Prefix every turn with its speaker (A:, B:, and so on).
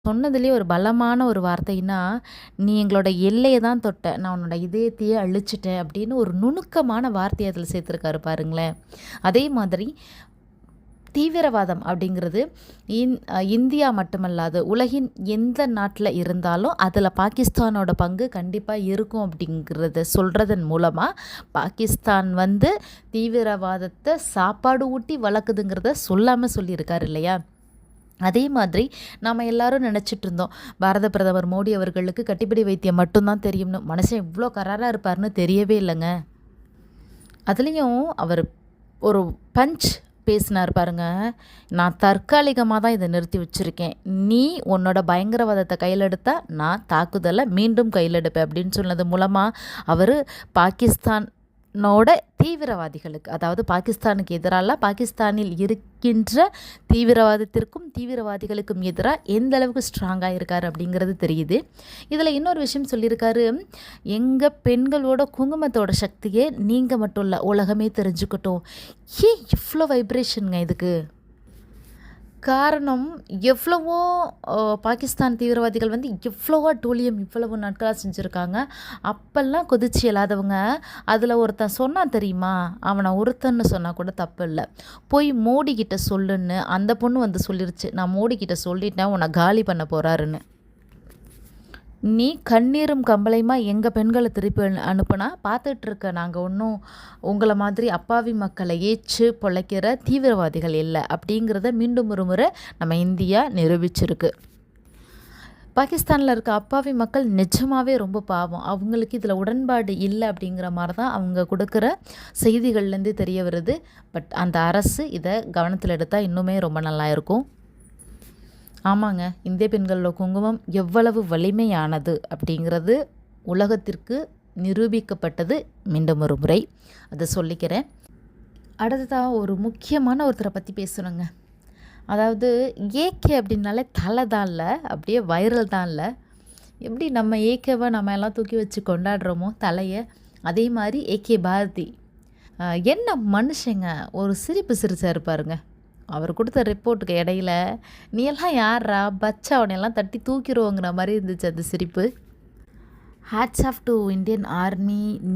A: சொன்னதுலேயே ஒரு பலமான ஒரு வார்த்தைன்னா, "நீ எங்களோட எல்லைய தான் தொட்ட. நான் உன்னோட இதயத்தையே அழிச்சிட்டேன்" அப்படின்னு ஒரு நுணுக்கமான வார்த்தைய அதில சேர்த்துருக்காரு பாருங்களேன். அதே மாதிரி தீவிரவாதம் அப்படிங்கிறது இந்தியா மட்டுமல்லாது உலகின் எந்த நாட்டில் இருந்தாலும் அதில் பாகிஸ்தானோட பங்கு கண்டிப்பாக இருக்கும் அப்படிங்கிறத சொல்கிறதன் மூலமாக பாகிஸ்தான் வந்து தீவிரவாதத்தை சாப்பாடு ஊட்டி வளர்க்குதுங்கிறத சொல்லாமல் சொல்லியிருக்காரு இல்லையா? அதே மாதிரி நம்ம எல்லாரும் நினச்சிட்டு இருந்தோம், பாரத பிரதமர் மோடி அவர்களுக்கு கட்டிப்பிடி வைத்தியம் மட்டும்தான் தெரியும்னு. மனுஷன் இவ்வளோ கராராக இருப்பார்னு தெரியவே இல்லைங்க. அதுலேயும் அவர் ஒரு பஞ்ச் பேசினார் பாருங்க. "நான் தற்காலிகமாக தான் இதை நிறுத்தி வச்சுருக்கேன். நீ உன்னோட பயங்கரவாதத்தை கையில் எடுத்தா நான் தாக்குதலை மீண்டும் கையில் எடுப்பேன்" அப்படின்னு சொன்னது மூலமாக அவர் பாகிஸ்தானோட தீவிரவாதிகளுக்கு, அதாவது பாகிஸ்தானுக்கு எதிரால பாகிஸ்தானில் இருக்கின்ற தீவிரவாதிகளுக்கும் எதிராக எந்த அளவுக்கு ஸ்ட்ராங்காக இருக்கார் அப்படிங்கிறது தெரியுது. இதில் இன்னொரு விஷயம் சொல்லியிருக்காரு, "எங்கள் பெண்களோட குங்குமத்தோட சக்தியே நீங்கள் மட்டும் இல்லை, உலகமே தெரிஞ்சுக்கட்டும்." ஏன் இவ்வளோ வைப்ரேஷனுங்க இதுக்கு? காரணம் எவ்வளவோ பாகிஸ்தான் தீவிரவாதிகள் வந்து எவ்வளவோ டூலியம் இவ்வளவு நாட்களாக செஞ்சுருக்காங்க. அப்பெல்லாம் கொதிச்சு எழாதவங்க அதில் ஒருத்தன் சொன்னான் தெரியுமா? அவனை ஒருத்தன்னு சொன்னால் கூட தப்பு இல்லை. போய் மோடிக்கிட்ட சொல்லுன்னு அந்த பொண்ணு வந்து சொல்லிருச்சு, "நான் மோடிக்கிட்ட சொல்லிட்டேன், உன்னை காலி பண்ண போகிறாருன்னு." நீ கண்ணீரும் கம்பளையுமா எங்கள் பெண்களை திருப்பி அனுப்புனா பார்த்துட்ருக்க நாங்கள் ஒன்றும் உங்களை மாதிரி அப்பாவி மக்களை ஏச்சு பொழைக்கிற தீவிரவாதிகள் இல்லை அப்படிங்கிறத மீண்டும் ஒரு முறை நம்ம இந்தியா நிரூபிச்சிருக்கு. பாகிஸ்தானில் இருக்க அப்பாவி மக்கள் நிஜமாகவே ரொம்ப பாவம். அவங்களுக்கு இதில் உடன்பாடு இல்லை அப்படிங்கிற மாதிரி தான் அவங்க கொடுக்குற செய்திகள்லேருந்து தெரிய வருது. பட் அந்த அரசு இதை கவனத்தில் எடுத்தால் இன்னுமே ரொம்ப நல்லா இருக்கும். ஆமாங்க, இந்திய பெண்களோட குங்குமம் எவ்வளவு வலிமையானது அப்படிங்கிறது உலகத்திற்கு நிரூபிக்கப்பட்டது மீண்டும் ஒரு முறை. அதை சொல்லிக்கிறேன். அடுத்ததாக ஒரு முக்கியமான ஒருத்தரை பற்றி பேசணுங்க. அதாவது ஏகே அப்படின்னாலே தலை தான் இல்லை, அப்படியே வைரல் தான் இல்லை. எப்படி நம்ம ஏகேவை நம்ம எல்லாம் தூக்கி வச்சு கொண்டாடுறோமோ தலையை, அதே மாதிரி ஏகே பாரதி என்ன மனுஷங்க, ஒரு சிரிப்பு சிரிச்சாரு பாருங்க. அவர் கொடுத்த ரிப்போர்ட்டுக்கு இடையில, "நீ எல்லாம் யாரா பச்சா, அவனையெல்லாம் தட்டி தூக்கிடுவோங்கிற" மாதிரி இருந்துச்சு அந்த சிரிப்பு. Hats off to Indian army.